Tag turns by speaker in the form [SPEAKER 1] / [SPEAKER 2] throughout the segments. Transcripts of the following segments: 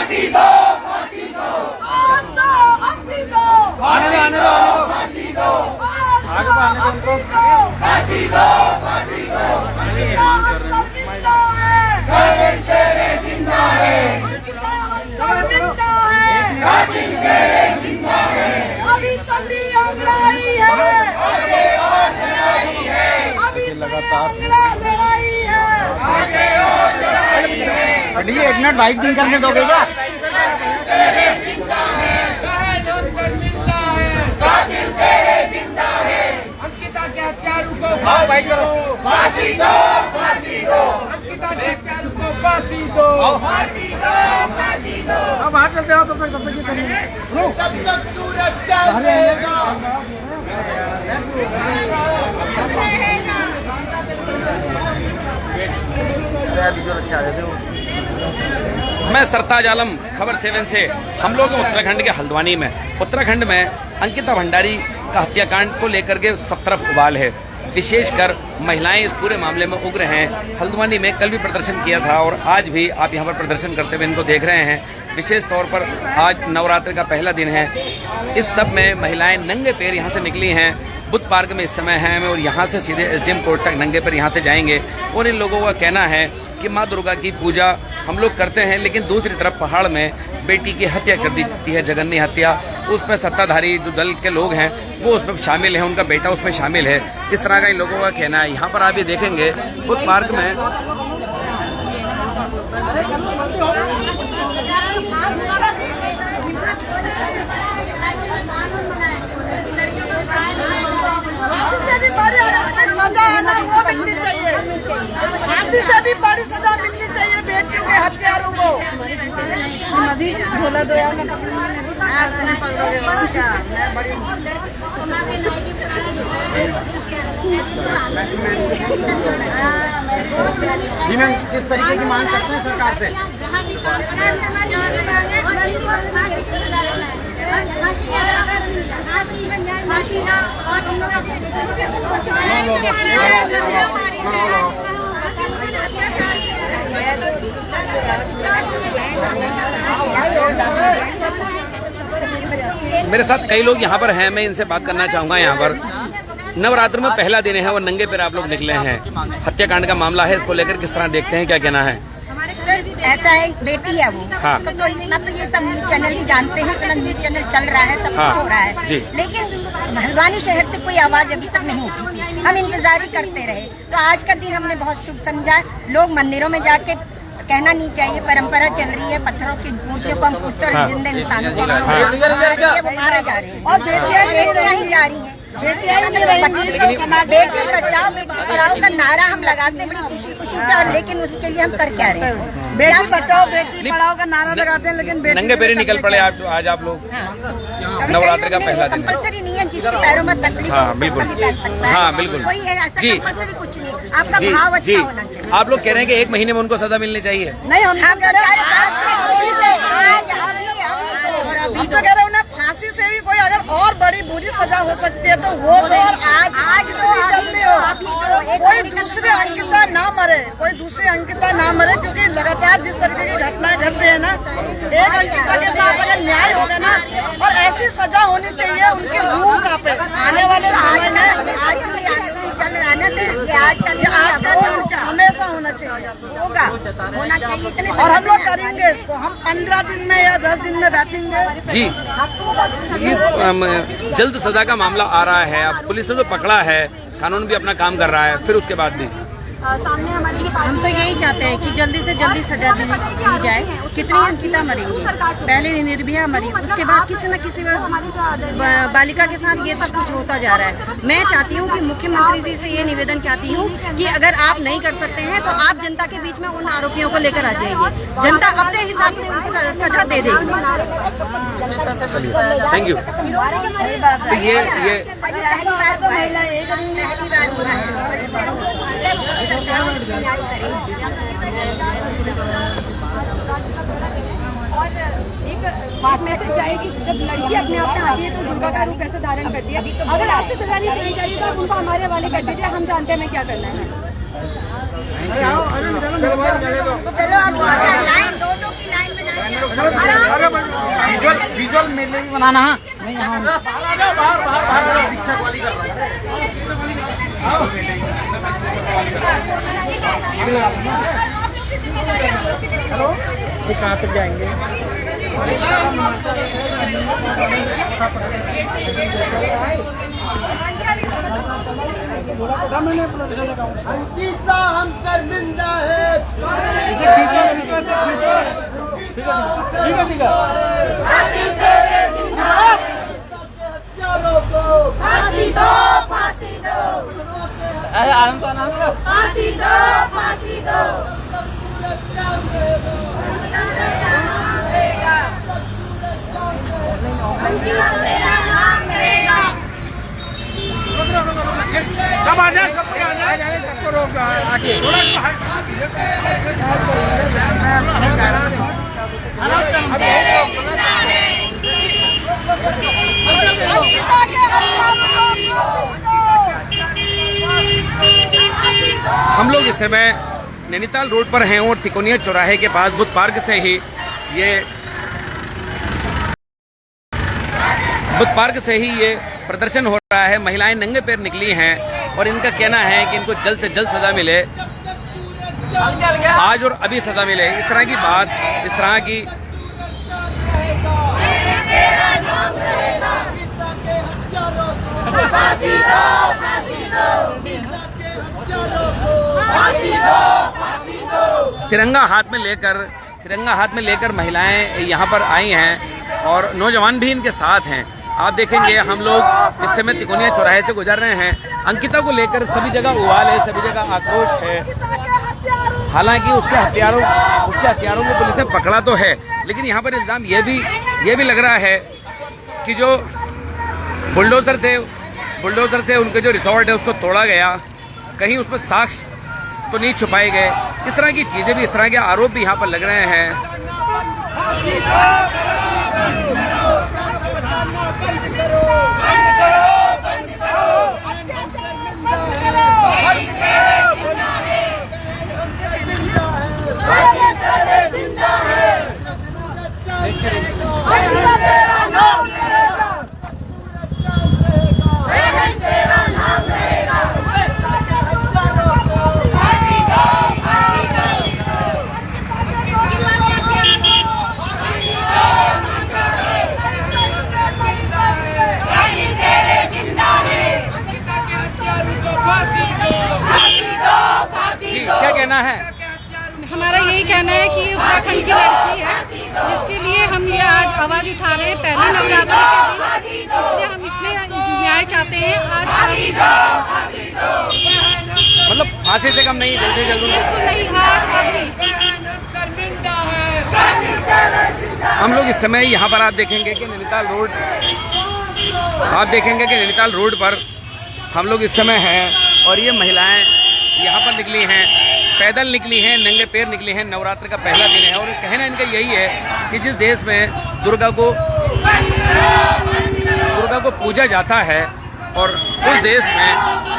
[SPEAKER 1] फांसी दो, फांसी दो, आज दो, अपनी दो, फांसी दो, फांसी दो, आज दो, अपनी दो, फांसी दो, फांसी दो, अंकिता हम सब जिंदा है, कातिल तेरे जिंदा है, अंकिता हम सब जिंदा है, कातिल तेरे जिंदा है, अभी तक भी अंगड़ाई है, आगे और लड़ाई है, अभी तक लड़ाई है, आगे और लड़ाई है।
[SPEAKER 2] एक मिनट बाइक दिन करने दोगे क्या?
[SPEAKER 1] कातिल तेरे जिंदा है,
[SPEAKER 3] अंकिता के हत्यारों को
[SPEAKER 2] बाइक करो।
[SPEAKER 1] फांसी दो, फांसी दो,
[SPEAKER 3] अंकिता के हत्यारों को फांसी दो,
[SPEAKER 1] फांसी दो, फांी दो,
[SPEAKER 2] अब बाहर चलते हो तब तक ये करेंगे।
[SPEAKER 1] जब तक तू रखता रहेगा।
[SPEAKER 4] मैं सरताज आलम, खबर 7 से। हम लोग उत्तराखंड के हल्द्वानी में, उत्तराखंड में अंकिता भंडारी का हत्याकांड को लेकर के सब तरफ उबाल है। विशेषकर महिलाएं इस पूरे मामले में उग्र हैं। हल्द्वानी में कल भी प्रदर्शन किया था और आज भी आप यहां पर प्रदर्शन करते हुए इनको देख रहे हैं। विशेष तौर पर आज नवरात्र का पहला दिन है। इस सब में महिलाएं नंगे पैर यहां से निकली हैं। बुद्ध पार्क में इस समय हैं और यहाँ से सीधे एसडीएम कोर्ट तक नंगे पैर यहाँ से जाएंगे। और इन लोगों का कहना है कि माँ दुर्गा की पूजा हम लोग करते हैं, लेकिन दूसरी तरफ पहाड़ में बेटी की हत्या कर दी जाती है, जघन्य हत्या। उस पर सत्ताधारी जो दल के लोग हैं वो उसमें शामिल हैं, उनका बेटा उसमें शामिल है। इस तरह का इन लोगों का कहना है। यहाँ पर आप ये देखेंगे बुद्ध पार्क में
[SPEAKER 1] सजा है ना, वो मिलनी चाहिए। फांसी से भी बड़ी सजा मिलनी चाहिए बेटियों के हत्यारों को।
[SPEAKER 5] अभी झोला दो यार,
[SPEAKER 2] जी मैम, किस तरीके की मांग करते हैं सरकार से?
[SPEAKER 4] मेरे साथ कई लोग यहाँ पर हैं, मैं इनसे बात करना चाहूँगा। यहाँ पर नवरात्र में पहला दिन है और नंगे पैर आप लोग निकले हैं। हत्याकांड का मामला है, इसको लेकर किस तरह देखते हैं, क्या कहना है?
[SPEAKER 5] ऐसा है, बेटी है वो।
[SPEAKER 4] हाँ।
[SPEAKER 5] तो इतना तो ये सब न्यूज चैनल भी जानते हैं, इतना न्यूज चैनल चल रहा है, सब कुछ हो रहा है
[SPEAKER 4] जी।
[SPEAKER 5] लेकिन हल्द्वानी शहर से कोई आवाज अभी तक नहीं उठी। हम इंतजार ही करते रहे। तो आज का दिन हमने बहुत शुभ समझा। लोग मंदिरों में जाके कहना नहीं चाहिए, परंपरा चल रही है, पत्थरों की मूर्तियों को हम पूछते हैं, जिंदे इंसानों को वो मारे जा रहे हैं और बेटियां ही जा रही हैं। बेटी बचाओ बेटी पढ़ाओ का नारा हम लगाते हैं बड़ी खुशी खुशी से, और लेकिन उसके लिए हम कर क्या रहे हैं?
[SPEAKER 1] बेटी बचाओ बेटी पढ़ाओ का नारा लगाते हैं, लेकिन
[SPEAKER 4] नंगे पैर निकल पड़े आज आप लोग। नवरात्र का पहला दिन
[SPEAKER 5] कंपल्सरी नहीं है, जिसके पैरों में तकलीफ
[SPEAKER 4] हाँ बिल्कुल, हाँ बिल्कुल जी
[SPEAKER 5] कुछ नहीं, आपका भाव अच्छा होना चाहिए।
[SPEAKER 4] आप लोग कह रहे हैं कि 1 महीने में उनको सजा मिलनी चाहिए।
[SPEAKER 1] नहीं, हम तो कह रहे हैं फांसी से भी कोई अगर और बड़ी बुरी सजा हो सकती है तो वो तो, और आज तो जल्दी हो। कोई दूसरी अंकिता ना मरे, कोई दूसरी अंकिता ना मरे, क्योंकि लगातार जिस तरीके की घटनाएं घट रही है ना, एक अंकिता के साथ अगर न्याय होगा ना, और ऐसी सजा होनी चाहिए उनकी रूह कांपे। आने वाले समय में
[SPEAKER 5] चल रहा है ना, आज का
[SPEAKER 1] हमेशा होना चाहिए,
[SPEAKER 5] होना चाहिए इतने।
[SPEAKER 1] और हम लोग करेंगे इसको। हम 15 दिन में या 10 दिन में बैठेंगे
[SPEAKER 4] जी। जल्द सजा का मामला आ रहा है। अब पुलिस ने तो पकड़ा है, कानून भी अपना काम कर रहा है, फिर उसके बाद भी
[SPEAKER 5] सामने हमारी हम तो यही चाहते हैं कि जल्दी से जल्दी सजा दी जाए। कितनी अंकिता मरेंगी, पहले निर्भया मरी, उसके बाद किसी न किसी बालिका के साथ ये सब कुछ होता जा रहा है। मैं चाहती हूँ कि मुख्यमंत्री जी से ये निवेदन चाहती हूँ कि अगर आप नहीं कर सकते हैं तो आप जनता के बीच में उन आरोपियों को लेकर आ जाइए, जनता अपने हिसाब से उनको सजा दे देगी।
[SPEAKER 4] Thank you. तो ये
[SPEAKER 6] एक बात मैसेज चाहिए कि जब लड़की अपने आप में आती है तो दुर्गा का रूप कैसे धारण करती है। अगर आपसे सजा नहीं सुनी चाहिए तो आप उनको हमारे हवाले कर दीजिए, हम जानते हैं हमें क्या करना है।
[SPEAKER 5] चलो आप लाइन, दो की लाइन में
[SPEAKER 2] विजुअल मेरे लिए भी बनाना। हाँ मैं यहाँ शिक्षक वाली कर रहा हूँ। ये कहाँ तक जाएंगे? अंकिता हम शर्मिंदा है।
[SPEAKER 1] फांसी दो, फांसी दो, फांसी दो, फांसी दो।
[SPEAKER 3] सब आ जाए, सबको आ जाए, सबको रोक आके
[SPEAKER 4] हम लोग इस समय नैनीताल रोड पर हैं और तिकोनिया चौराहे के पास बुद्ध पार्क से ही ये प्रदर्शन हो रहा है। महिलाएं नंगे पैर निकली हैं और इनका कहना है कि इनको जल्द से जल्द सजा मिले, आज और अभी सजा मिले। इस तरह की बात, इस तरह की तिरंगा हाथ में लेकर महिलाएं यहाँ पर आई हैं और नौजवान भी इनके साथ हैं। आप देखेंगे हम लोग इस समय तिकोनिया चौराहे से गुजर रहे हैं। अंकिता को लेकर सभी जगह उवाल है, सभी जगह आक्रोश है। हालांकि उसके हथियारों को पुलिस ने पकड़ा तो है, लेकिन यहाँ पर इल्जाम ये भी लग रहा है कि जो बुलडोजर से उनके जो रिसोर्ट है उसको तोड़ा गया, कहीं उसमें साक्ष्य तो नहीं छुपाए गए। इस तरह की चीजें भी, इस तरह के आरोप भी यहाँ पर लग रहे हैं। क्या कहना है?
[SPEAKER 6] हमारा यही कहना है कि उत्तराखंड की लड़की है, जिसके लिए हम ये आज आवाज उठा रहे हैं। पहले नवरात्रि के दिन, इसलिए हम इसमें न्याय चाहते हैं। आज फांसी
[SPEAKER 4] मतलब फांसी से कम नहीं, जल्द से जल्द
[SPEAKER 6] बिल्कुल नहीं,
[SPEAKER 4] हम लोग इस समय यहाँ पर आप देखेंगे कि नैनीताल रोड पर हम लोग इस समय हैं और ये महिलाएं यहाँ पर निकली हैं, पैदल निकली हैं, नंगे पैर निकली हैं। नवरात्र का पहला दिन है और कहना इनका यही है कि जिस देश में दुर्गा को पूजा जाता है और उस देश में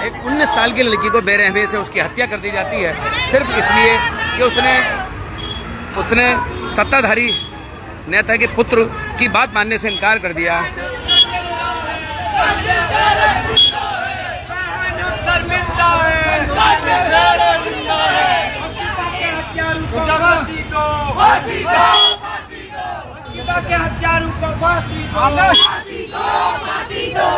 [SPEAKER 4] एक 19 साल की लड़की को बेरहमी से उसकी हत्या कर दी जाती है, सिर्फ इसलिए कि उसने सत्ताधारी नेता के पुत्र की बात मानने से इनकार कर दिया।
[SPEAKER 3] के हत्यारों को फांसी दो।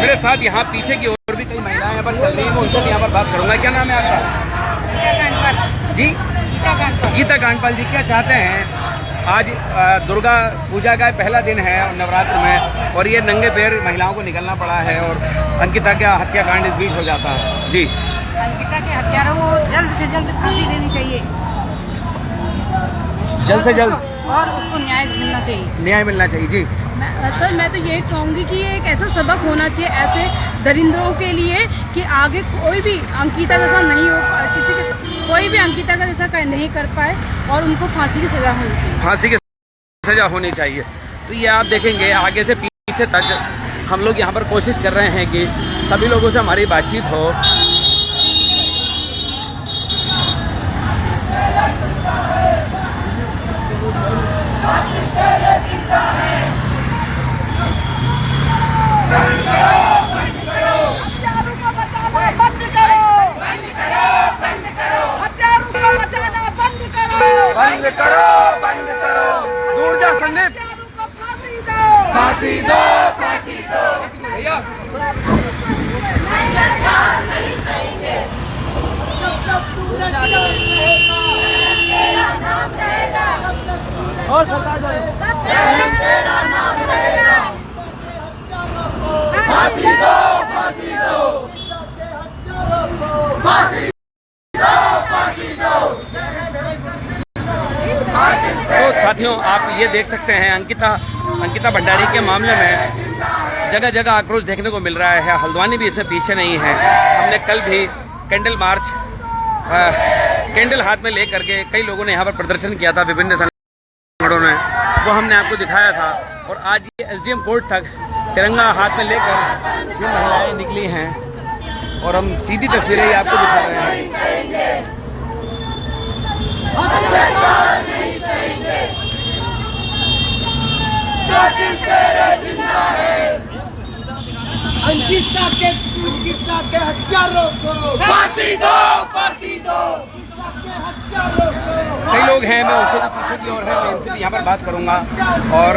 [SPEAKER 4] मेरे साथ यहाँ पीछे की ओर भी कई महिलाएं यहाँ पर चल रही हैं, मैं उनसे भी यहाँ पर बात करूंगा। क्या नाम है आपका? जी गीता कांडपाल जी, क्या चाहते हैं? आज दुर्गा पूजा का पहला दिन है नवरात्र में और ये नंगे पैर महिलाओं को निकलना पड़ा है और अंकिता का हत्याकांड इस बीच हो जाता है। जी,
[SPEAKER 5] अंकिता के हत्यारों को जल्द से जल्द फांसी देनी चाहिए,
[SPEAKER 4] जल्द से जल्द,
[SPEAKER 5] और उसको न्याय मिलना चाहिए। जी
[SPEAKER 6] सर, मैं तो यही कहूँगी कि ये एक ऐसा सबक होना चाहिए ऐसे दरिंदरों के लिए कि आगे कोई भी अंकिता जैसा नहीं हो, कोई भी अंकिता का जैसा नहीं कर पाए और उनको फांसी की सजा होनी चाहिए।
[SPEAKER 4] फांसी की सजा होनी चाहिए। तो ये आप देखेंगे आगे से पीछे तक हम लोग यहाँ पर कोशिश कर रहे हैं कि सभी लोगों से हमारी बातचीत हो।
[SPEAKER 1] हत्यारों को बचाना बंद करो, बंद करो, बंद करो। हत्यारों को बचाना बंद करो,
[SPEAKER 3] बंद करो, बंद करो। दूर जा संदीप।
[SPEAKER 1] हत्यारों को फांसी दो,
[SPEAKER 3] फांसी दो, फांसी दो। भैया और सरकार फांसी दो, फांसी दो, फांसी दो, फांसी दो।
[SPEAKER 4] तो साथियों, आप ये देख सकते हैं अंकिता भंडारी के मामले में जगह जगह आक्रोश देखने को मिल रहा है। हल्द्वानी भी इसमें पीछे नहीं है। हमने कल भी कैंडल मार्च कैंडल हाथ में लेकर के कई लोगों ने यहाँ पर प्रदर्शन किया था, विभिन्न संगठनों ने, वो हमने आपको दिखाया था। और आज ये एसडीएम कोर्ट तक तिरंगा हाथ में लेकर ये महिलाएं निकली हैं और हम सीधी तस्वीरें ही आपको दिखा रहे हैं।
[SPEAKER 3] अंकिता के हत्यारों को फांसी दो, फांसी दो।
[SPEAKER 4] कई लोग हैं, मैं उनसे पीछे की ओर है, मैं इनसे भी यहाँ पर बात करूँगा और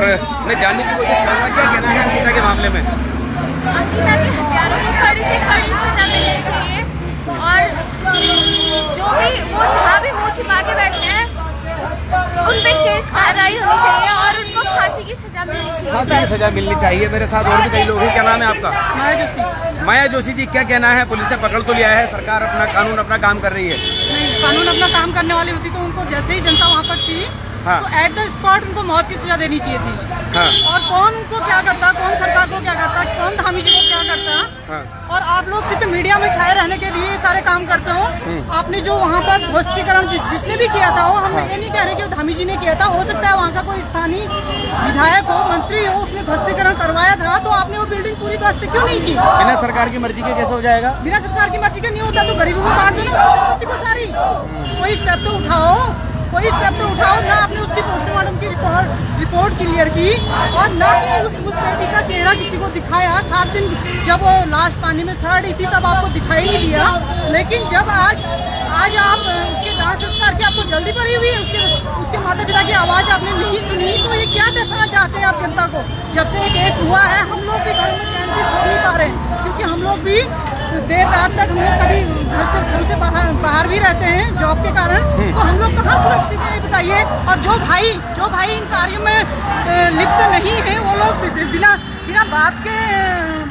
[SPEAKER 4] मैं जानने की कोशिश करूँगा क्या कहना है अंकिता के मामले में।
[SPEAKER 7] अंकिता के हत्यारों को कड़ी से कड़ी सजा मिलनी चाहिए और जो भी वो जहाँ भी मुँह छिपा के बैठे हैं उन पे केस कार्रवाई होनी चाहिए और उनको फांसी की सजा मिलनी चाहिए।
[SPEAKER 4] फांसी की सजा मिलनी चाहिए। मेरे साथ और भी कई लोग हैं। क्या नाम है आपका? माया जोशी जी, क्या कहना है? पुलिस ने पकड़ तो लिया है, सरकार अपना कानून अपना काम कर रही है।
[SPEAKER 6] नहीं, कानून अपना काम करने वाली होती तो उनको जैसे ही जनता वहाँ पर थी
[SPEAKER 4] हाँ।
[SPEAKER 6] तो एट द स्पॉट उनको मौत की सजा देनी चाहिए थी।
[SPEAKER 4] हाँ।
[SPEAKER 6] और कौन को क्या करता, कौन सरकार को क्या करता, कौन धामी जी को क्या करता।
[SPEAKER 4] हाँ।
[SPEAKER 6] और आप लोग सिर्फ मीडिया में छाए रहने के लिए ये सारे काम करते हो। आपने जो वहाँ पर ध्वस्तीकरण जिसने भी किया था, वो हम ये नहीं कह रहे कि धामी जी ने किया था, हो सकता है वहाँ का कोई स्थानीय विधायक हो, मंत्री हो, उसने ध्वस्तीकरण करवाया था, तो आपने वो बिल्डिंग पूरी ध्वस्त क्यों नहीं की?
[SPEAKER 4] बिना सरकार की मर्जी के कैसे हो जाएगा?
[SPEAKER 6] बिना सरकार की मर्जी के नहीं होता तो गरीबों में बांट दो ना संपत्ति को सारी। कोई स्टेप तो उठाओ, कोई स्टेप तो उठाओ ना। आपने उसकी पोस्टमार्टम की रिपोर्ट क्लियर की और ना कि उस बेटी का चेहरा किसी को दिखाया। 7 दिन जब वो लाश पानी में सड़ रही थी तब आपको दिखाई नहीं दिया, लेकिन जब आज आप उसके दाह संस्कार की आपको जल्दी पड़ी हुई है, उसके माता पिता की आवाज़ आपने नहीं सुनी, तो ये क्या दर्शाना चाहते हैं आप जनता को? जब से ये केस हुआ है हम लोग भी घर में चैन से सो नहीं पा रहे हैं, क्योंकि हम लोग भी देर रात तक हम लोग कभी घर से बाहर भी रहते हैं जॉब के कारण, तो हम लोग कहाँ सुरक्षित है बताइए। और जो भाई इन कार्यों में लिप्त नहीं है वो लोग बिना बात के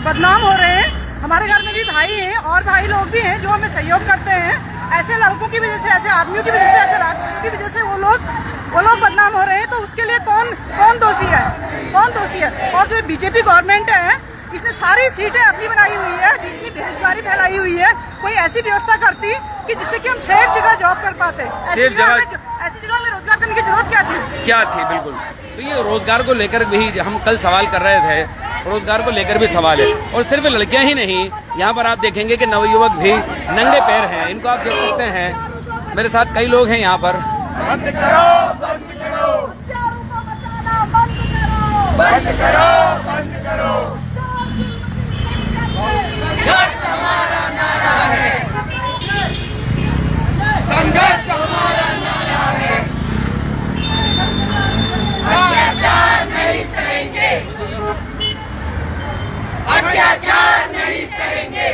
[SPEAKER 6] बदनाम हो रहे हैं। हमारे घर में भी भाई हैं और भाई लोग भी हैं जो हमें सहयोग करते हैं। ऐसे लड़कों की वजह से, ऐसे आदमियों की वजह से, ऐसे राजनीति की वजह से वो लोग बदनाम हो रहे हैं। तो उसके लिए कौन दोषी है? कौन दोषी है? और जो बीजेपी गवर्नमेंट है, इसने सारी सीटें अपनी बनाई हुई है, इतनी बेरोजगारी फैलाई हुई है। कोई ऐसी व्यवस्था करती कि जिससे कि हम सेफ जगह जॉब कर पाते। ऐसी जगह में रोजगार करने की जरूरत क्या थी?
[SPEAKER 4] बिल्कुल। तो ये रोजगार को लेकर भी हम कल सवाल कर रहे थे, रोजगार को लेकर भी सवाल है। और सिर्फ लड़कियां ही नहीं, यहाँ पर आप देखेंगे कि नवयुवक भी नंगे पैर हैं। इनको आप देख सकते हैं, मेरे साथ कई लोग हैं यहाँ पर।
[SPEAKER 3] बंद करो, बंद करो,
[SPEAKER 1] हत्यारों को बचाना बंद करो,
[SPEAKER 3] बंद करो, बंद करो। संघर्ष हमारा नारा है, संघर्ष हमारा नारा है। अत्याचार नहीं सहेंगे, अत्याचार नहीं सहेंगे।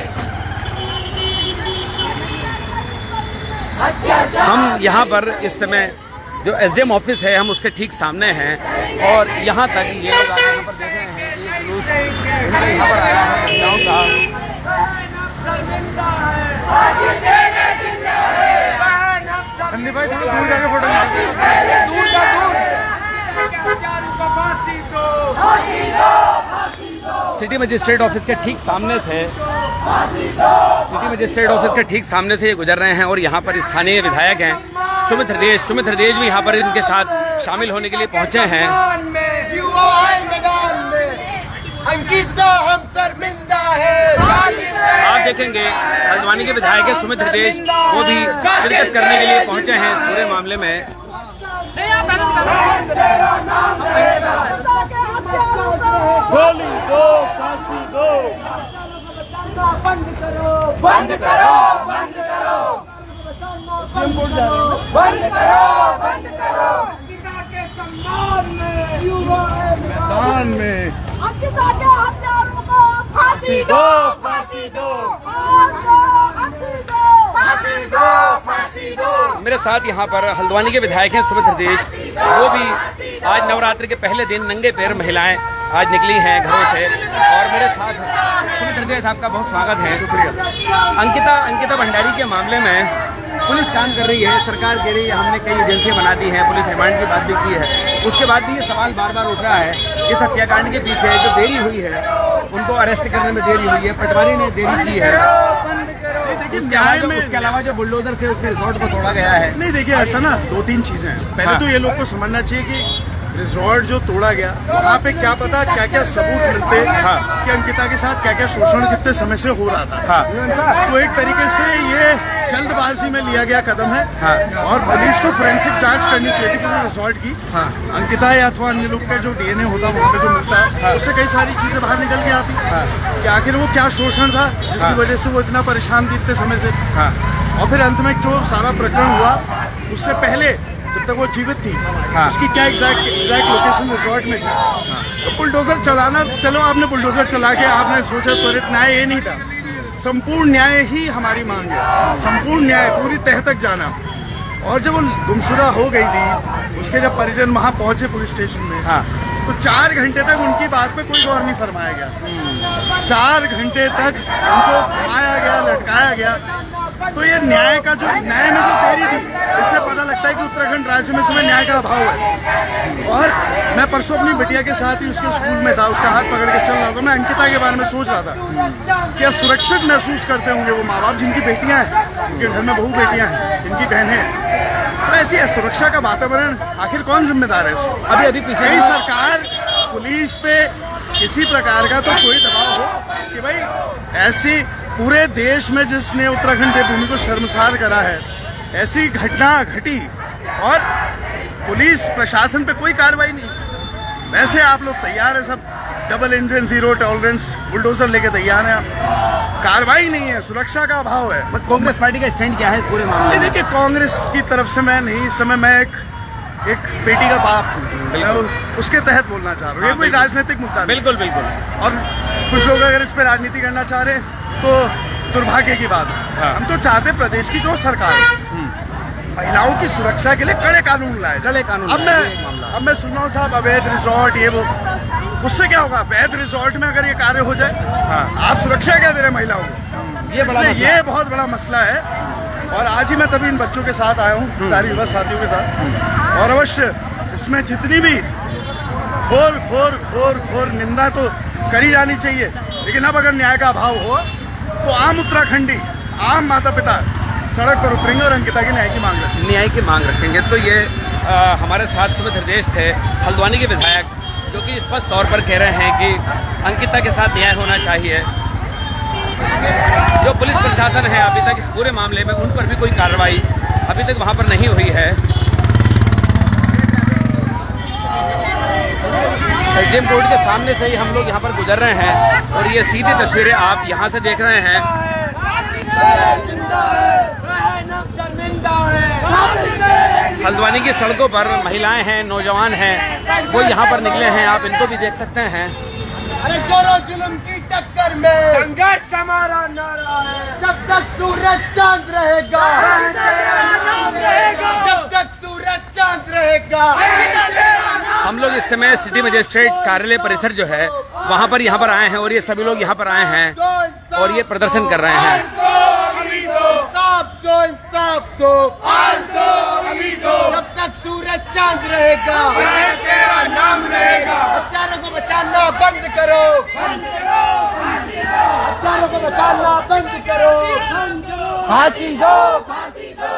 [SPEAKER 4] हम यहाँ पर इस समय जो एसडीएम ऑफिस है, हम उसके ठीक सामने हैं और यहाँ तक ये लोग आप यहाँ पर देख रहे हैं कि ये जुलूस इनका यहाँ पर आया है महिलाओं का।
[SPEAKER 3] संदीप भाई थोड़ा दूर जाके फोटो दूर जा
[SPEAKER 4] सिटी मजिस्ट्रेट ऑफिस के ठीक सामने से ये गुजर रहे हैं और यहाँ पर स्थानीय विधायक हैं सुमित हृदेश भी यहाँ पर इनके साथ शामिल होने के लिए पहुँचे हैं।
[SPEAKER 3] मैदान में अंकिता हम शर्मिंदा है।
[SPEAKER 4] आप देखेंगे हल्द्वानी के विधायक है सुमित हृदयेश, वो भी शिरकत करने के लिए पहुंचे हैं इस पूरे मामले में।
[SPEAKER 3] गोली दो, फांसी दो।
[SPEAKER 1] बंद करो, बंद करो, बंद करो, बंद करो, बंद करो।
[SPEAKER 3] मैदान में
[SPEAKER 1] अंकिता के हत्यारों को फांसी दो, फांसी दो, फांसी दो, फांसी दो।
[SPEAKER 4] मेरे साथ यहाँ पर हल्द्वानी के विधायक हैं सुमित हृदयेश, वो भी आज नवरात्रि के पहले दिन नंगे पैर महिलाएं आज निकली हैं घरों से, और मेरे साथ सुमित हृदयेश, आपका बहुत स्वागत है। शुक्रिया। अंकिता भंडारी के मामले में पुलिस काम कर रही है, सरकार कह रही है हमने कई एजेंसियां बना दी हैं, पुलिस रिमांड की बात भी की है, उसके बाद भी ये सवाल बार बार उठ रहा है इस हत्याकांड के पीछे जो देरी हुई है, उनको अरेस्ट करने में देरी हुई है, पटवारी ने देरी की है, उसके अलावा जो बुलडोजर से उसके रिजॉर्ट को तोड़ा गया है।
[SPEAKER 3] नहीं, देखिए ऐसा ना 2-3 चीजें हैं। पहले तो ये लोग को समझना चाहिए कि रिजॉर्ट जो तोड़ा गया वहाँ पे क्या पता क्या क्या सबूत मिलते कि अंकिता के साथ क्या क्या शोषण कितने समय से हो रहा था। तो एक तरीके से ये जल्दबाजी में लिया गया कदम है और पुलिस को फोरेंसिक जांच करनी चाहिए कि रिजॉर्ट की अंकिता या अथवा अन्य लोग का जो डीएनए होता है वहाँ पे जो मिलता है उससे कई सारी चीजें बाहर निकल के आती कि आखिर वो क्या शोषण था जिसकी वजह से वो इतना परेशान थी इतने समय से। और फिर अंत में जो सारा प्रकरण हुआ उससे पहले जब तक वो जीवित थी उसकी क्या एग्जैक्ट लोकेशन रिजॉर्ट में थी। तो बुलडोजर चलाना, चलो आपने बुलडोजर चला के आपने सोचा त्वरित न्याय ये नहीं था, संपूर्ण न्याय ही हमारी मांग है, संपूर्ण न्याय पूरी तह तक जाना। और जब वो गुमशुदा हो गई थी उसके जब परिजन वहाँ पहुंचे पुलिस स्टेशन में तो 4 घंटे तक उनकी बात पे कोई गौर नहीं फरमाया गया। 4 घंटे तक उनको घुमाया गया, लटकाया गया। तो ये न्याय में जो देरी थी इससे पता लगता है कि उत्तराखंड राज्य में समय न्याय का अभाव है। और मैं परसों अपनी बिटिया के साथ ही उसके स्कूल में था, उसका हाथ पकड़ के चल रहा था, मैं अंकिता के बारे में सोच रहा था क्या सुरक्षित महसूस करते होंगे वो माँ बाप जिनकी बेटियां हैं, जिनके घर में बहू बेटियां हैं, जिनकी बहनें हैं। तो ऐसी है सुरक्षा का वातावरण, आखिर कौन जिम्मेदार है इसको? अभी पीछे सरकार पुलिस पे किसी प्रकार का तो कोई दबाव हो कि भाई ऐसी पूरे देश में जिसने उत्तराखंड देवभूमि को शर्मसार करा है ऐसी घटना घटी और पुलिस प्रशासन पे कोई कार्रवाई नहीं। वैसे आप लोग तैयार है सब, double engine, zero tolerance, bulldozer लेके तैयार हैं आप, कार्रवाई नहीं है, सुरक्षा का अभाव है।
[SPEAKER 4] कांग्रेस पार्टी का स्टैंड क्या है इस पूरे मामले में?
[SPEAKER 3] देखिए कांग्रेस की तरफ से मैं नहीं, इस समय मैं एक बेटी का बाप हूँ, मैं उसके तहत बोलना चाह रहा हूँ। ये कोई राजनीतिक मुद्दा
[SPEAKER 4] बिल्कुल बिल्कुल।
[SPEAKER 3] और कुछ लोग अगर इस पर राजनीति करना चाह रहे तो दुर्भाग्य की बात है। हम तो चाहते प्रदेश की जो सरकार है महिलाओं की सुरक्षा के लिए कड़े कानून लाए, चले कानून। अब मैं सुन रहा हूँ साहब अवैध रिजॉर्ट ये वो, उससे क्या होगा? अवैध रिजॉर्ट में अगर ये कार्य हो जाए आप सुरक्षा क्या दे रहे महिलाओं को? ये बहुत बड़ा मसला है। और आज ही मैं तभी इन बच्चों के साथ आया हूँ, सारी युवा साथियों के साथ, और अवश्य इसमें जितनी भी घोर निंदा तो करी जानी चाहिए, लेकिन अब अगर न्याय का अभाव हो तो आम उत्तराखंडी, आम माता पिता सड़क पर उतरेंगे और अंकिता की न्याय की मांग रखेंगे।
[SPEAKER 4] तो ये हमारे साथ सुमित हृदयेश थे, हल्द्वानी के विधायक, जो कि स्पष्ट तौर पर कह रहे हैं कि अंकिता के साथ न्याय होना चाहिए। जो पुलिस प्रशासन है अभी तक इस पूरे मामले में उन पर भी कोई कार्रवाई अभी तक वहां पर नहीं हुई है। एसडीएम कोर्ट के सामने से ही हम लोग यहाँ पर गुजर रहे हैं और ये सीधी तस्वीरें आप यहाँ से देख रहे हैं। हल्द्वानी की सड़कों पर महिलाएं हैं, नौजवान हैं, वो यहाँ पर निकले हैं, आप इनको भी देख सकते हैं।
[SPEAKER 1] अरे जोरो जुल्म की टक्कर में संघर्ष हमारा नारा है, जब तक सूरज चांद रहेगा, जब तक सूरज चांद रहेगा।
[SPEAKER 4] हम लोग इस समय सिटी मजिस्ट्रेट कार्यालय परिसर जो है वहाँ पर आए हैं और ये सभी लोग यहाँ पर आए हैं और ये प्रदर्शन कर रहे हैं।
[SPEAKER 1] जब तक सूरज चांद रहेगा तेरा नाम रहेगा। हत्यारों को बचाना बंद करो, हत्यारों को बचाना बंद करो, फांसी दो, फांसी दो।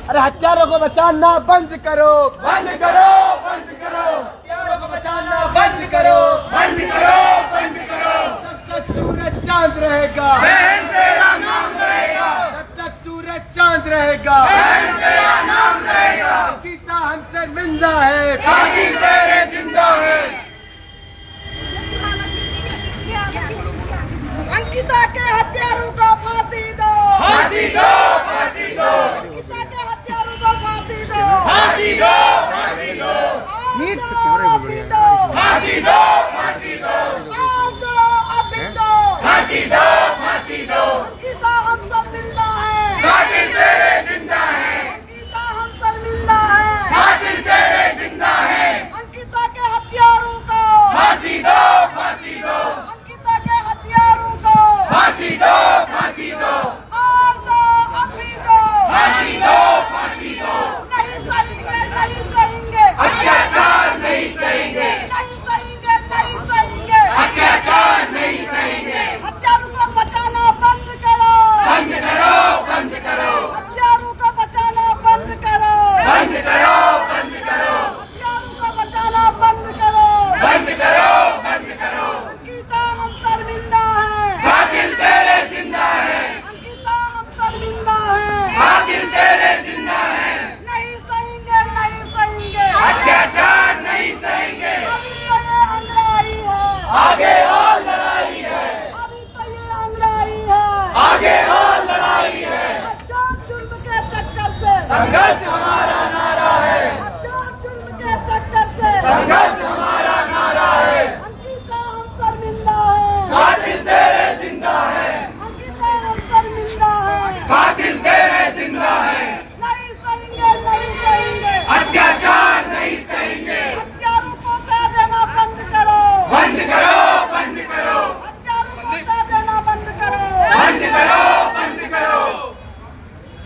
[SPEAKER 1] अरे हत्यारों को बचाना बंद करो, बंद करो, बंद करो। हत्यारों को बचाना बंद करो, बंद करो, बंद करो। जब तक सूरज
[SPEAKER 8] चांद रहेगा,
[SPEAKER 1] बहन तेरा नाम रहेगा,
[SPEAKER 8] जब तक सूरज चांद रहेगा,
[SPEAKER 1] बहन तेरा नाम रहेगा,
[SPEAKER 8] अंकिता हमसे मिंदा है,
[SPEAKER 1] कातिल तेरे जिंदा है।
[SPEAKER 5] अंकिता के हत्यारों को फांसी दो,
[SPEAKER 1] फांसी दो, फांसी दो,
[SPEAKER 5] अंकिता के हत्यारों को फांसी दो,
[SPEAKER 1] फांसी दो, फांसी दो,
[SPEAKER 5] फांसी दो,
[SPEAKER 1] फांसी दो, फांसी दो,
[SPEAKER 5] अभी दो,
[SPEAKER 1] फांसी दो, फांसी दो,
[SPEAKER 5] अंकिता हम सब मिलना है,
[SPEAKER 1] कातिल तेरे जिंदा है,
[SPEAKER 5] अंकिता हम सब मिलना है,
[SPEAKER 1] कातिल तेरे जिंदा है,
[SPEAKER 5] अंकिता के हत्यारों को
[SPEAKER 1] फांसी दो, फांसी दो,
[SPEAKER 5] अंकिता के हत्यारों को
[SPEAKER 1] फांसी दो, फांसी दो,
[SPEAKER 5] और दो, अभी दो,
[SPEAKER 1] फांसी दो, फांसी दो,
[SPEAKER 5] नहीं सहेंगे, नहीं सहेंगे,
[SPEAKER 1] अत्याचार नहीं सहेंगे,
[SPEAKER 5] नहीं सहेंगे, नहीं सहेंगे,
[SPEAKER 1] अत्याचार नहीं सहेंगे,
[SPEAKER 5] हत्यारों को बचाना बंद करो,
[SPEAKER 1] बंद करो, बंद करो,
[SPEAKER 5] हत्यारों को बचाना बंद करो,
[SPEAKER 1] बंद करो, बंद करो,
[SPEAKER 5] हत्यारों को बचाना बंद करो,
[SPEAKER 1] बंद करो, बंद करो,
[SPEAKER 5] अंकिता हम शर्मिंदा है,
[SPEAKER 1] कातिल तेरे जिंदा है,
[SPEAKER 5] अंकिता हम शर्मिंदा है,
[SPEAKER 1] कातिल तेरे जिंदा है,
[SPEAKER 5] नहीं सहेंगे, नहीं सहेंगे,
[SPEAKER 1] अत्याचार नहीं सहेंगे,
[SPEAKER 5] अभी तो ये अंगड़ाई है,
[SPEAKER 1] आगे और लड़ाई है,
[SPEAKER 5] अभी तो ये अंगड़ाई है,
[SPEAKER 1] आगे और लड़ाई है,
[SPEAKER 5] हत्यार जुल्म के टक्कर से,
[SPEAKER 1] संघर्ष हमारा नारा है,
[SPEAKER 5] हत्यार जुल्म के टक्कर से,
[SPEAKER 1] संघर्ष हमारा नारा है,
[SPEAKER 5] अंकिता हम शर्मिंदा है,
[SPEAKER 1] कातिल तेरे जिंदा है,
[SPEAKER 5] अंकिता हम शर्मिंदा है,
[SPEAKER 1] कातिल तेरे जिंदा है,
[SPEAKER 5] नहीं सहेंगे, नहीं सहेंगे,
[SPEAKER 1] अत्याचार नहीं सहेंगे,
[SPEAKER 5] हत्यारों को सह देना बंद करो,
[SPEAKER 1] बंद करो, बंद करो,
[SPEAKER 5] हत्यारों को सह देना बंद करो,
[SPEAKER 1] बंद करो, बंद करो,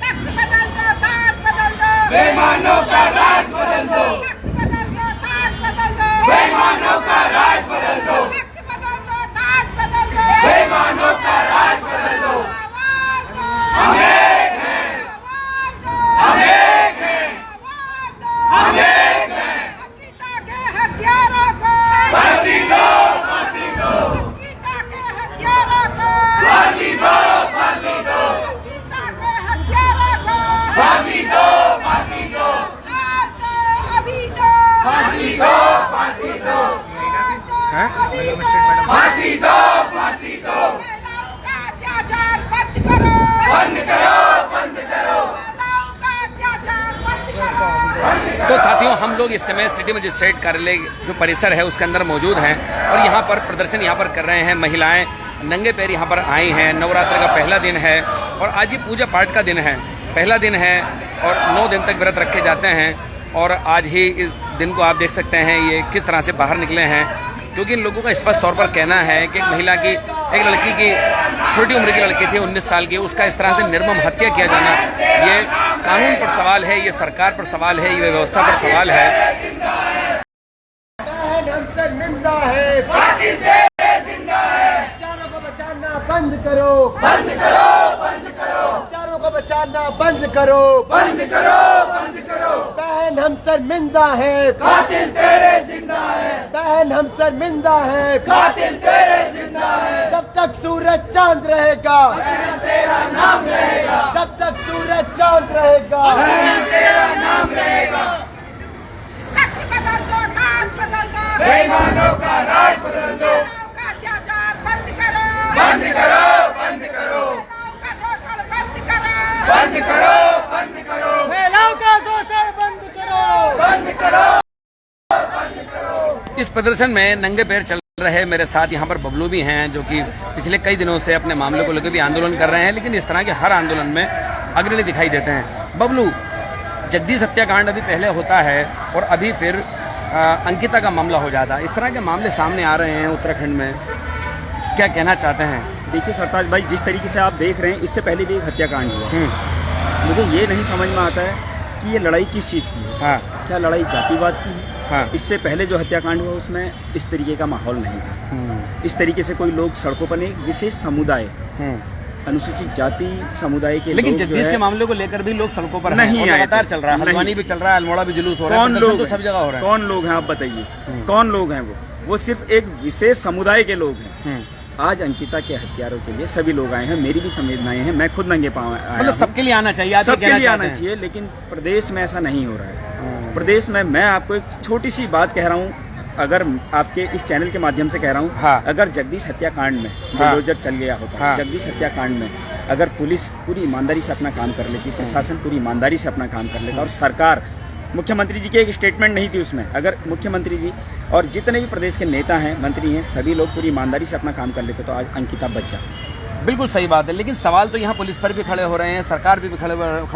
[SPEAKER 5] तख्त बदल दो, ताज बदल दो,
[SPEAKER 1] बेईमानों का राज बदल दो,
[SPEAKER 5] तख्त बदल दो, ताज बदल दो,
[SPEAKER 1] बेईमानों का राज बदल दो,
[SPEAKER 5] तख्त बदल दो, ताज बदल दो,
[SPEAKER 1] बेईमानों का राज बदल दो,
[SPEAKER 5] आवाज दो,
[SPEAKER 1] हम एक हैं,
[SPEAKER 5] आवाज दो,
[SPEAKER 1] हम एक हैं,
[SPEAKER 5] आवाज दो,
[SPEAKER 1] हम एक हैं,
[SPEAKER 5] अंकिता के हत्यारों को
[SPEAKER 1] फांसी दो, फांसी दो,
[SPEAKER 5] अंकिता के हत्यारों को
[SPEAKER 1] फांसी दो, फांसी दो,
[SPEAKER 5] अंकिता के हत्यारों को
[SPEAKER 1] फांसी दो, फांसी दो,
[SPEAKER 5] आज दो, अभी दो,
[SPEAKER 1] फांसी दो, फांसी दो,
[SPEAKER 5] आज दो, अभी दो,
[SPEAKER 1] फांसी दो, फांसी दो,
[SPEAKER 5] महिलाओं का अत्याचार बंद करो,
[SPEAKER 1] बंद करो, बंद करो,
[SPEAKER 5] महिलाओं का अत्याचार बंद करो।
[SPEAKER 4] तो साथियों, हम लोग इस समय सिटी मजिस्ट्रेट कार्यालय जो परिसर है उसके अंदर मौजूद हैं और यहाँ पर प्रदर्शन यहाँ पर कर रहे हैं। महिलाएं नंगे पैर यहाँ पर आई हैं। नवरात्र का पहला दिन है और आज ही पूजा पाठ का दिन है, पहला दिन है और 9 दिन तक व्रत रखे जाते हैं। और आज ही इस दिन को आप देख सकते हैं ये किस तरह से बाहर निकले हैं, क्योंकि इन लोगों का स्पष्ट तौर पर कहना है कि एक महिला की, एक लड़की की, छोटी उम्र की लड़की थी 19 साल की, उसका इस तरह से निर्मम हत्या किया जाना, ये कानून पर सवाल है, ये सरकार पर सवाल है, ये व्यवस्था पर सवाल है।
[SPEAKER 8] बहन हमसे मिंदा है,
[SPEAKER 1] कातिल तेरे जिंदा है,
[SPEAKER 8] हत्यारों को बचाना बंद करो,
[SPEAKER 1] बंद करो, बंद करो,
[SPEAKER 8] हत्यारों को बचाना बंद करो,
[SPEAKER 1] बंद करो, बंद करो,
[SPEAKER 8] बहन हम शर्मिंदा है,
[SPEAKER 1] कातिल तेरे जिंदा है,
[SPEAKER 8] बहन हम शर्मिंदा है,
[SPEAKER 1] कातिल तेरे जिंदा है,
[SPEAKER 8] जब तक सूरज चांद रहेगा,
[SPEAKER 1] बहन तेरा नाम रहेगा,
[SPEAKER 8] जब तक सूरज चांद रहेगा,
[SPEAKER 1] बहन तेरा नाम रहेगा,
[SPEAKER 5] तख्त बदल दो, ताज बदल दो,
[SPEAKER 1] बेईमानों का राज बदल दो,
[SPEAKER 5] महिलाओं का अत्याचार बंद करो,
[SPEAKER 1] बंद करो, बंद करो,
[SPEAKER 5] महिलाओं का शोषण बंद करो,
[SPEAKER 1] बंद करो, बंद करो,
[SPEAKER 5] महिलाओं का शोषण बंद करो,
[SPEAKER 1] बंद करो।
[SPEAKER 4] इस प्रदर्शन में नंगे पैर चल रहे मेरे साथ यहाँ पर बबलू भी हैं, जो कि पिछले कई दिनों से अपने मामले को लेकर भी आंदोलन कर रहे हैं, लेकिन इस तरह के हर आंदोलन में अग्रणी दिखाई देते हैं। बबलू, जगदीश हत्याकांड अभी पहले होता है और अभी फिर अंकिता का मामला हो जाता है, इस तरह के मामले सामने आ रहे हैं उत्तराखंड में, क्या कहना चाहते हैं?
[SPEAKER 2] देखिए सरताज भाई, जिस तरीके से आप देख रहे हैं, इससे पहले भी एक हत्याकांड हुआ। मुझे ये नहीं समझ में आता है कि ये लड़ाई किस चीज़ की है।
[SPEAKER 4] हाँ,
[SPEAKER 2] क्या लड़ाई जातिवाद की है?
[SPEAKER 4] हाँ,
[SPEAKER 2] इससे पहले जो हत्याकांड हुआ उसमें इस तरीके का माहौल नहीं था। इस तरीके से कोई लोग सड़कों पर, एक विशेष समुदाय, अनुसूचित जाति समुदाय के,
[SPEAKER 4] लेकिन
[SPEAKER 2] लोग जो
[SPEAKER 4] जगदीश
[SPEAKER 2] है,
[SPEAKER 4] के मामले को लेकर भी लोग सड़कों पर
[SPEAKER 2] नहीं
[SPEAKER 4] हैं,
[SPEAKER 2] आए
[SPEAKER 4] लगातार
[SPEAKER 2] थे।
[SPEAKER 4] चल रहा है,
[SPEAKER 2] नहीं।
[SPEAKER 4] हल्द्वानी भी चल रहा है, अल्मोड़ा भी जुलूस हो रहा है,
[SPEAKER 2] कौन
[SPEAKER 4] प्रदर्शन
[SPEAKER 2] लोग
[SPEAKER 4] तो सब जगह हो रहा है।
[SPEAKER 2] कौन लोग हैं आप बताइए, कौन लोग हैं वो सिर्फ एक विशेष समुदाय के लोग हैं। आज अंकिता के हत्यारों के लिए सभी लोग आए हैं, मेरी भी संवेदनाएं हैं, मैं खुद नंगे पांव आया
[SPEAKER 4] मतलब
[SPEAKER 2] हूं।
[SPEAKER 4] सबके लिए आना चाहिए, आप ये
[SPEAKER 2] सबके
[SPEAKER 4] कहना
[SPEAKER 2] लिए आना
[SPEAKER 4] चाहते हैं?
[SPEAKER 2] चाहिए, लेकिन प्रदेश में ऐसा नहीं हो रहा है। प्रदेश में मैं आपको एक छोटी सी बात कह रहा हूँ, अगर आपके इस चैनल के माध्यम से कह रहा हूँ,
[SPEAKER 4] हाँ।
[SPEAKER 2] अगर जगदीश हत्याकांड में बुलडोजर चल गया होता,
[SPEAKER 4] हाँ।
[SPEAKER 2] जगदीश हत्याकांड में अगर पुलिस पूरी ईमानदारी से अपना काम कर लेती, प्रशासन पूरी ईमानदारी से अपना काम कर लेता, और सरकार, मुख्यमंत्री जी की एक स्टेटमेंट नहीं थी उसमें, अगर मुख्यमंत्री जी और जितने भी प्रदेश के नेता हैं, मंत्री हैं, सभी लोग पूरी ईमानदारी से अपना काम कर लेते तो आज अंकिता बच जाती।
[SPEAKER 4] बिल्कुल सही बात है, लेकिन सवाल तो यहाँ पुलिस पर भी खड़े हो रहे हैं, सरकार भी खड़े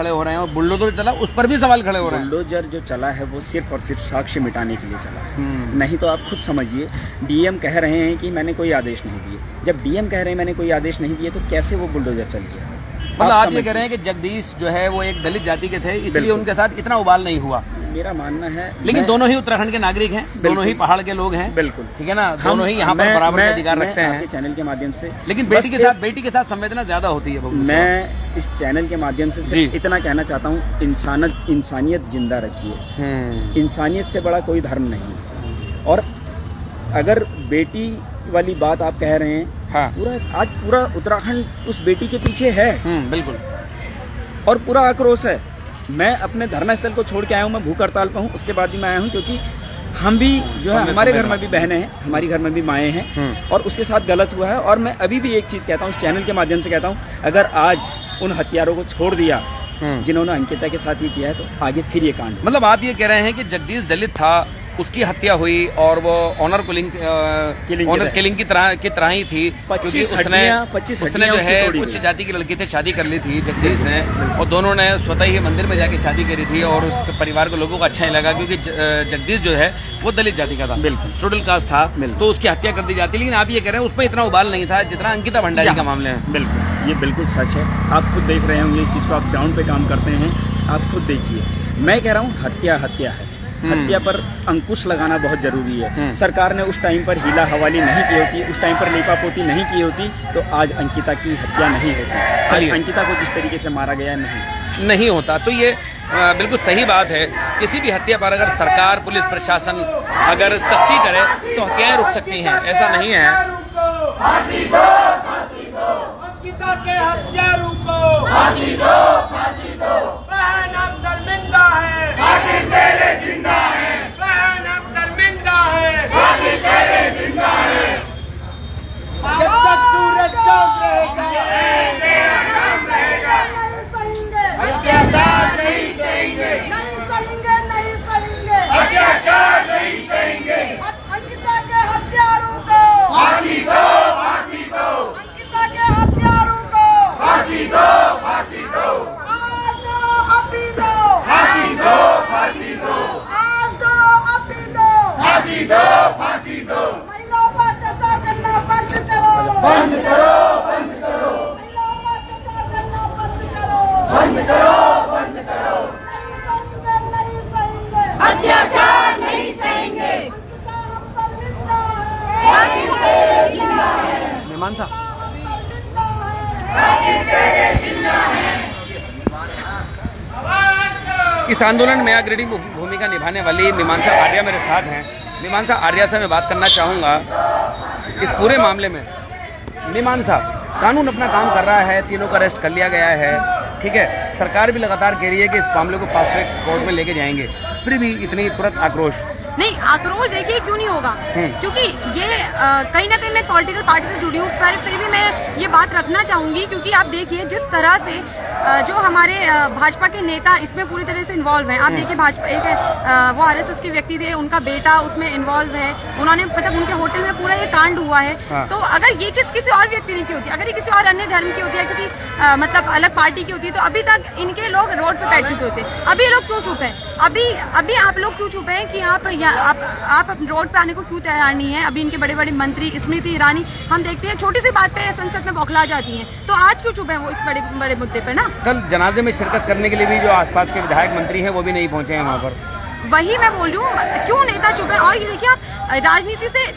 [SPEAKER 4] हो रहे हैं, और बुलडोजर चला उस पर भी सवाल खड़े हो रहे हैं।
[SPEAKER 2] बुलडोजर जो चला है वो सिर्फ और सिर्फ साक्ष्य मिटाने के लिए चला है, नहीं तो आप खुद समझिए। डीएम कह रहे हैं कि मैंने कोई आदेश नहीं दिए, जब डीएम कह रहे हैं मैंने कोई आदेश नहीं दिए तो कैसे वो बुलडोजर चल गया?
[SPEAKER 4] मतलब आप ये कह रहे हैं कि जगदीश जो है वो एक दलित जाति के थे, इसलिए उनके साथ इतना उबाल नहीं हुआ।
[SPEAKER 2] मेरा मानना है,
[SPEAKER 4] लेकिन दोनों ही उत्तराखंड के नागरिक हैं, दोनों ही पहाड़ के लोग हैं,
[SPEAKER 2] बिल्कुल
[SPEAKER 4] ठीक है ना, दोनों ही यहाँ पर बराबर के अधिकार रखते हैं।
[SPEAKER 2] आपके चैनल के माध्यम से,
[SPEAKER 4] लेकिन बेटी के साथ संवेदना ज्यादा होती है।
[SPEAKER 2] मैं इस चैनल के माध्यम से सिर्फ इतना कहना चाहता हूँ, इंसानियत जिंदा रखिए। इंसानियत से बड़ा कोई धर्म नहीं है। और अगर बेटी वाली बात आप कह रहे हैं,
[SPEAKER 4] हाँ।
[SPEAKER 2] आज पूरा उत्तराखंड उस बेटी के पीछे है,
[SPEAKER 4] बिल्कुल,
[SPEAKER 2] और पूरा आक्रोश है। मैं अपने धर्मस्थल को छोड़ के आया हूँ, मैं भूख हड़ताल पर हूँ, उसके बाद भी मैं आया हूँ, क्योंकि हम भी जो है, हमारे घर में भी बहनें हैं, हमारी घर में भी माएँ हैं, और उसके साथ गलत हुआ है। और मैं अभी भी एक चीज़ कहता हूँ, इस चैनल के माध्यम से कहता हूँ, अगर आज उन हत्यारों को छोड़ दिया जिन्होंने अंकिता के साथ ये किया है, तो आगे फिर ये कांड।
[SPEAKER 4] मतलब आप ये कह रहे हैं कि जगदीश दलित था, उसकी हत्या हुई और वो ऑनर किलिंग की तरह ही थी, क्योंकि उसने जो है उच्च जाति की लड़की से शादी कर ली थी जगदीश ने, और दोनों ने स्वतः ही मंदिर में जाके शादी करी थी, और उस परिवार को लोगों को अच्छा नहीं लगा, क्योंकि जगदीश जो है वो दलित जाति का था, बिल्कुल शेड्यूल कास्ट था, तो उसकी हत्या कर दी जाती। लेकिन आप ये कह रहे हैं उसमें इतना उबाल नहीं था जितना अंकिता भंडारी का मामले में।
[SPEAKER 2] बिल्कुल, ये बिल्कुल सच है। आप खुद देख रहे होंगे इस चीज़ को, आप ग्राउंड पे काम करते हैं, आप खुद देखिए। मैं कह रहा हूँ हत्या है, हत्या पर अंकुश लगाना बहुत जरूरी है। सरकार ने उस टाइम पर हीला हवाली नहीं की होती, उस टाइम पर लीपापोती नहीं की होती, तो आज अंकिता की हत्या नहीं होती। आज अंकिता को जिस तरीके से मारा गया नहीं
[SPEAKER 4] होता। तो ये बिल्कुल सही बात है। किसी भी हत्या पर अगर सरकार, पुलिस प्रशासन अगर सख्ती करे तो हत्याएं रुक सकती हैं, ऐसा नहीं है।
[SPEAKER 1] अंकिता के हत्यारों को फांसी दो, फांसी दो। बहन अब शर्मिंदा है, बाकी तेरे जिंदा है। बहन अब शर्मिंदा है, बाकी तेरे जिंदा है।
[SPEAKER 8] जब तक सूरज चांद रहेगा,
[SPEAKER 1] तेरा काम रहेगा। अत्याचार नहीं सहेंगे,
[SPEAKER 5] नहीं सहेंगे।
[SPEAKER 1] अत्याचार नहीं सहेंगे।
[SPEAKER 5] अंकिता के हत्यारों को
[SPEAKER 1] फांसी दो, फांसी दो।
[SPEAKER 5] अंकिता के हत्यारों को
[SPEAKER 1] फांसी दो, फांसी दो।
[SPEAKER 5] आज दो, अभी दो।
[SPEAKER 1] फांसी दो, फांसी दो।
[SPEAKER 5] आज दो, अभी दो।
[SPEAKER 1] फांसी दो, फांसी दो।
[SPEAKER 5] महिलाओं पर अत्याचार करना बंद करो,
[SPEAKER 1] बंद करो, बंद करो।
[SPEAKER 5] महिलाओं पर अत्याचार करना बंद करो,
[SPEAKER 1] बंद करो, बंद करो।
[SPEAKER 5] नहीं सहेंगे।
[SPEAKER 1] अत्याचार नहीं सहेंगे।
[SPEAKER 5] अंकिता हम शर्मिंदा है,
[SPEAKER 1] बाकी तेरे जिंदा है।
[SPEAKER 4] मीमांसा
[SPEAKER 5] हम शर्मिंदा है।
[SPEAKER 1] बाकी तेरे जिंदा है।
[SPEAKER 4] इस आंदोलन में अग्रणी भूमिका निभाने वाली मीमांसा आर्या मेरे साथ हैं। मीमांसा आर्या से मैं बात करना चाहूँगा इस पूरे मामले में। मीमांसा, कानून अपना काम कर रहा है, तीनों को अरेस्ट कर लिया गया है, ठीक है, सरकार भी लगातार कह रही है कि इस मामले को फास्ट ट्रैक कोर्ट में लेके जाएंगे, फिर भी इतनी तुरंत आक्रोश?
[SPEAKER 9] नहीं, आक्रोश देखिए क्यों नहीं होगा, क्योंकि ये कहीं ना कहीं मैं पॉलिटिकल पार्टी से जुड़ी हूँ, पर फिर भी मैं ये बात रखना चाहूंगी, क्योंकि आप देखिए जिस तरह से जो हमारे भाजपा के नेता इसमें पूरी तरह से इन्वॉल्व हैं। आप देखिए भाजपा एक वो आरएसएस के व्यक्ति थे, उनका बेटा उसमें इन्वॉल्व है, उन्होंने मतलब उनके होटल में पूरा ये कांड हुआ है। तो अगर ये चीज किसी और व्यक्ति ने की होती, अगर ये किसी और अन्य धर्म की होती है, किसी मतलब अलग पार्टी की होती है, तो अभी तक इनके लोग रोड पे बैठ चुके होते। अभी ये लोग क्यों चुप है? अभी आप लोग क्यों चुप हैं कि आप रोड पे आने को क्यों तैयार नहीं है? अभी इनके बड़े बड़े मंत्री, स्मृति ईरानी, हम देखते हैं छोटी सी बात पे संसद में बौखला जाती हैं, तो आज क्यों चुप है वो इस बड़े बड़े मुद्दे पे ना?
[SPEAKER 4] कल जनाजे में शिरकत करने के लिए भी जो आसपास के विधायक मंत्री हैं वो भी नहीं पहुंचे हैं वहाँ पर।
[SPEAKER 9] वही मैं बोल रही हूँ, क्यों नेता चुप है? और ये देखिए, आप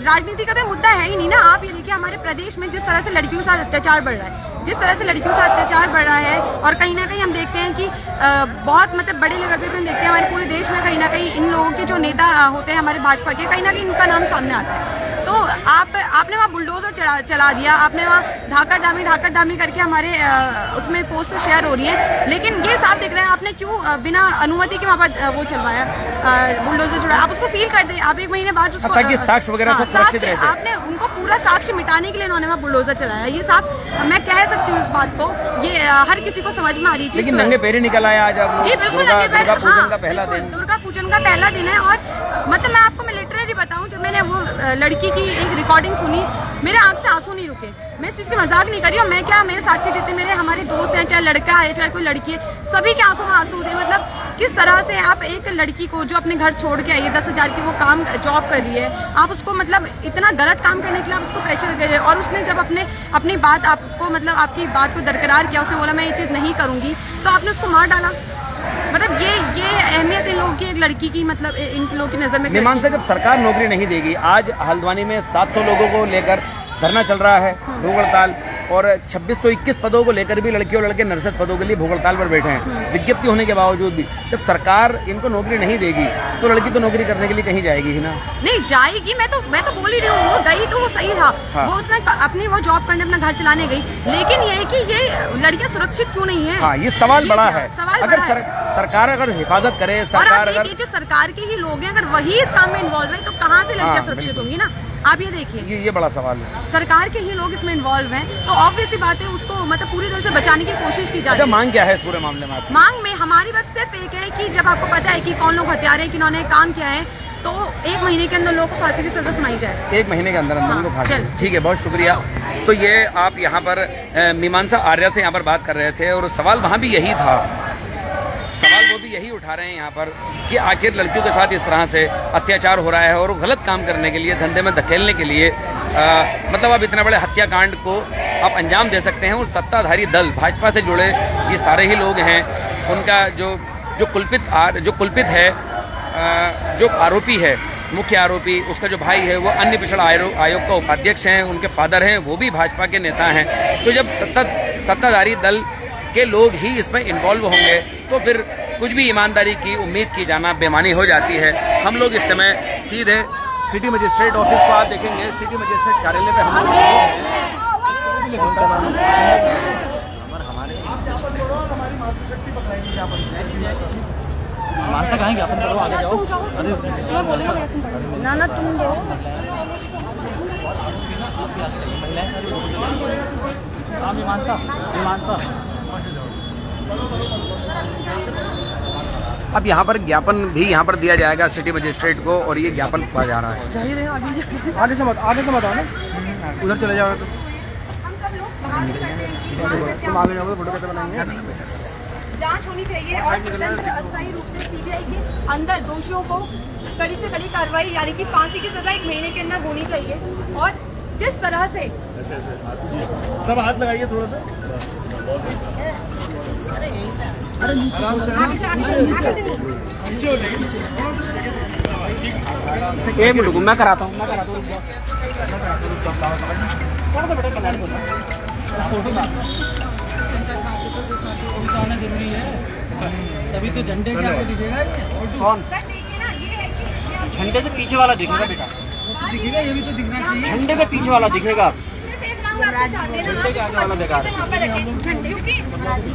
[SPEAKER 9] राजनीति का तो मुद्दा है ही नहीं ना। आप ये देखिए हमारे प्रदेश में जिस तरह से लड़कियों के साथ अत्याचार बढ़ रहा है, जिस तरह से लड़कियों के साथ अत्याचार बढ़ रहा है, और कहीं ना कहीं हम देखते हैं कि बहुत मतलब बड़े लेवल पे हम देखते हैं हमारे पूरे देश में कहीं ना कहीं इन लोगों के जो नेता होते हैं हमारे भाजपा के, कहीं ना कहीं इनका नाम सामने आता है। तो आपने वहाँ बुलडोजर चला दिया, आपने वहाँ धाकड़ धामी करके हमारे उसमें पोस्ट शेयर हो रही है, लेकिन ये साफ दिख रहा है आपने क्यों बिना अनुमति के वहाँ पर वो चलवाया बुलडोजर चढ़ा। आप उसको सील कर दे, आप 1 महीने बाद उसको
[SPEAKER 10] ताकि साक्ष्य वगैरह सब सुरक्षित रहते।
[SPEAKER 9] आपने उनको पूरा साक्ष्य मिटाने के लिए इन्होंने वहाँ बुलडोजर चलाया। ये साफ मैं कह सकती हूँ इस बात को, ये हर किसी को समझ में आ रही है।
[SPEAKER 10] लेकिन नंगे पैर निकल आया आज आप।
[SPEAKER 9] जी बिल्कुल,
[SPEAKER 10] दुर्गा पूजन का पहला दिन,
[SPEAKER 9] दुर्गा पूजन का पहला दिन है। और मतलब मैं आपको लिटरली बताऊं, जब मैंने वो लड़की की एक रिकॉर्डिंग सुनी, मेरे आंख से आंसू नहीं रुके। मैं इस चीज की मजाक नहीं कर रही हूँ, मैं क्या, मेरे साथ के जितने मेरे हमारे दोस्त हैं, चाहे लड़का है चाहे कोई लड़की है, सभी के आंखों में आंसू थे। मतलब किस तरह से आप एक लड़की को जो अपने घर छोड़ के आई है, 10,000 की वो काम जॉब कर रही है, आप उसको मतलब इतना गलत काम करने के लिए आप उसको प्रेशर कर रहे हैं। और उसने जब अपनी बात आपको मतलब आपकी बात को दरकरार किया, उसने बोला मैं ये चीज नहीं करूंगी, तो आपने उसको मार डाला। मतलब ये अहमियत इन लोगों की, एक लड़की की, मतलब इन लोगों की नजर में।
[SPEAKER 10] मीमांसा, जब सरकार नौकरी नहीं देगी, आज हल्द्वानी में 700 लोगों को लेकर धरना चल रहा है, भूख हड़ताल, और 2621 पदों को लेकर भी लड़की और लड़के नर्सेज पदों के लिए भूख हड़ताल पर बैठे हैं, विज्ञप्ति होने के बावजूद भी। जब सरकार इनको नौकरी नहीं देगी तो लड़की तो नौकरी करने के लिए कहीं जाएगी ही ना।
[SPEAKER 9] नहीं जाएगी, मैं तो बोल ही रही हूँ, वो गई तो वो सही था। हाँ। वो उसने अपनी वो जॉब करने अपना घर चलाने गई, लेकिन ये है कि ये लड़कियां सुरक्षित क्यों नहीं है।
[SPEAKER 10] हाँ, ये सवाल बड़ा है।
[SPEAKER 9] अगर
[SPEAKER 10] सरकार अगर हिफाजत करे, सरकार अगर
[SPEAKER 9] जो सरकार के ही लोग हैं, अगर वही इस काम में इन्वॉल्व है, तो कहाँ से लड़कियां सुरक्षित होंगी ना। आप ये देखिए, ये
[SPEAKER 10] बड़ा सवाल है।
[SPEAKER 9] सरकार के ही लोग इसमें इन्वॉल्व हैं, तो ऑब्वियसली बात है, उसको मतलब पूरी तरह से बचाने की कोशिश की जा रही है।
[SPEAKER 10] मांग क्या है इस पूरे मामले में?
[SPEAKER 9] मांग में हमारी बस सिर्फ एक है कि जब आपको पता है कि कौन लोग हत्यारे हैं, किन्होंने काम किया है, तो 1 महीने के अंदर लोगों को फांसी की सजा सुनाई जाए।
[SPEAKER 10] 1 महीने के अंदर उनको फांसी। ठीक है, बहुत शुक्रिया। तो ये आप यहाँ पर मीमांसा आर्या से यहाँ पर बात कर रहे थे, और सवाल वहाँ भी यही था, सवाल वो भी यही उठा रहे हैं यहाँ पर कि आखिर लड़कियों के साथ इस तरह से अत्याचार हो रहा है, और गलत काम करने के लिए, धंधे में धकेलने के लिए मतलब आप इतने बड़े हत्याकांड को आप अंजाम दे सकते हैं। और सत्ताधारी दल भाजपा से जुड़े ये सारे ही लोग हैं, उनका जो कुल्पित है, जो आरोपी है, मुख्य आरोपी, उसका जो भाई है वो अन्य पिछड़ा आयोग का उपाध्यक्ष हैं, उनके फादर हैं, वो भी भाजपा के नेता हैं। तो जब सत्ताधारी दल के लोग ही इसमें इन्वॉल्व होंगे तो फिर कुछ भी ईमानदारी की उम्मीद की जाना बेमानी हो जाती है। हम लोग इस समय सीधे सिटी मजिस्ट्रेट ऑफिस को आप देखेंगे, सिटी मजिस्ट्रेट कार्यालय पे हम
[SPEAKER 2] मानसा कहेंगे अपन, चलो आगे जाओ।
[SPEAKER 5] ना तुम दो
[SPEAKER 10] अब यहाँ पर ज्ञापन भी यहाँ पर दिया जाएगा सिटी मजिस्ट्रेट को, और ये ज्ञापन पा जा रहा है।
[SPEAKER 8] आगे से मत आओ ना, उधर चले जाओ। तुम आगे जाओ तो फोटो कैसे बनाएंगे?
[SPEAKER 9] जांच होनी चाहिए और स्वतंत्र अस्थायी रूप से सीबीआई के अंदर दोषियों को कड़ी से कड़ी कार्रवाई, यानी कि फांसी की सजा 1 महीने के अंदर होनी चाहिए। और जिस तरह से
[SPEAKER 3] सब हाथ लगाइए थोड़ा सा,
[SPEAKER 10] एक मिनट मैं कराता हूँ।
[SPEAKER 2] आना जरूरी है, तभी तो झंडे के आगे दिखेगा।
[SPEAKER 10] कौन? झंडे के पीछे वाला दिखेगा बेटा,
[SPEAKER 2] दिखेगा, ये भी तो दिखना चाहिए।
[SPEAKER 10] झंडे के पीछे वाला दिखेगा।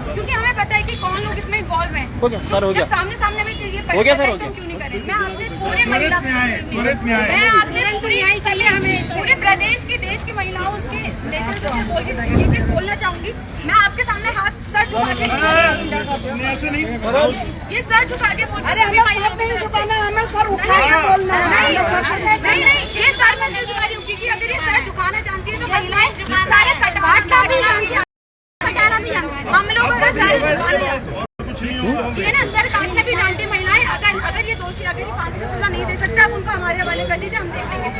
[SPEAKER 9] क्योंकि हमें पता है कि कौन लोग इसमें इन्वॉल्व हैं।
[SPEAKER 10] हो गया सर, हो गया,
[SPEAKER 9] सामने हमें चाहिए,
[SPEAKER 10] हो गया सर, हो गया।
[SPEAKER 9] क्यों नहीं करें? मैं आपसे पूरे महिला, मैं आपसे पूरी न्याय चाहिए हमें, पूरे प्रदेश की, देश की महिलाओं के लेकर ये भी बोलना चाहूंगी। मैं आपके सामने हाथ सर झुका के, ये सर झुका के बोलती हूँ, नहीं झुकाना, हमें सर उठा के बोलना। नहीं, ये सर मैं नहीं झुका रही हूँ, क्योंकि अगर ये सर झुकाना जानती है तो महिलाएं सारे कटवाना भी जानती है, हम लोग ये ना सर काटना भी जानती महिलाएं। अगर ये दोषी, अगर ये फांसी की सजा नहीं दे सकता, आप उनको हमारे हवाले कर दीजिए, हम देख लेंगे।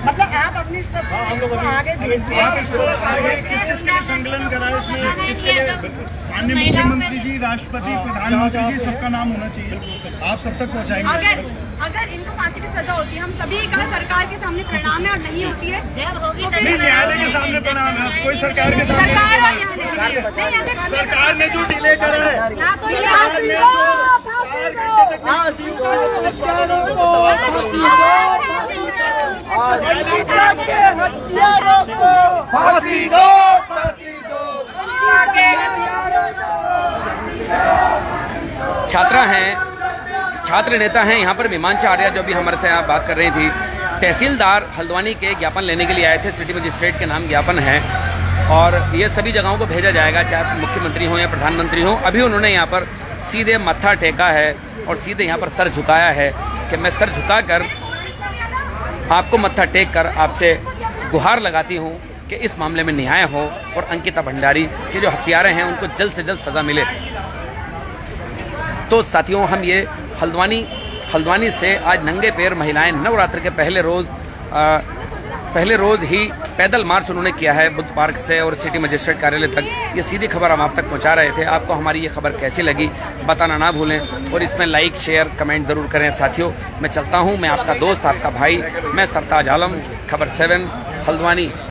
[SPEAKER 5] मतलब आप अपनी स्तर से आगे
[SPEAKER 3] किस लिए संकलन करा इसमें, इसके लिए माननीय मुख्यमंत्री जी, राष्ट्रपति, प्रधानमंत्री जी, सबका नाम होना चाहिए, आप सब तक पहुँचाएंगे।
[SPEAKER 9] अगर इनको फांसी की सजा होती है, हम सभी का सरकार के सामने प्रणाम है, और नहीं होती है जब होगी तो
[SPEAKER 3] न्यायालय के सामने प्रणाम है, कोई सरकार के सामने, सरकार ने जो डिले करा है,
[SPEAKER 1] अंकिता के हत्यारों को फांसी दो, फांसी दो। अंकिता के हत्यारों को।
[SPEAKER 10] छात्रा हैं, छात्र नेता हैं यहाँ पर मीमांसा आर्या, जो भी हमारे से यहाँ बात कर रही थी। तहसीलदार हल्द्वानी के ज्ञापन लेने के लिए आए थे, सिटी मजिस्ट्रेट के नाम ज्ञापन है और ये सभी जगहों को भेजा जाएगा, चाहे मुख्यमंत्री हो या प्रधानमंत्री हो। अभी उन्होंने यहाँ पर सीधे मत्था टेका है और सीधे यहाँ पर सर झुकाया है कि मैं सर झुकाकर आपको मत्था टेक कर आपसे गुहार लगाती हूँ कि इस मामले में न्याय हो और अंकिता भंडारी के जो हत्यारे हैं उनको जल्द से जल्द सजा मिले। तो साथियों, हम ये हल्द्वानी से आज नंगे पैर महिलाएं नवरात्र के पहले रोज ही पैदल मार्च उन्होंने किया है बुद्ध पार्क से और सिटी मजिस्ट्रेट कार्यालय तक। ये सीधी खबर हम आप तक पहुंचा रहे थे। आपको हमारी ये खबर कैसी लगी बताना ना भूलें और इसमें लाइक शेयर कमेंट ज़रूर करें। साथियों, मैं चलता हूं, मैं आपका दोस्त, आपका भाई, मैं सरताज आलम, खबर 7 हल्द्वानी।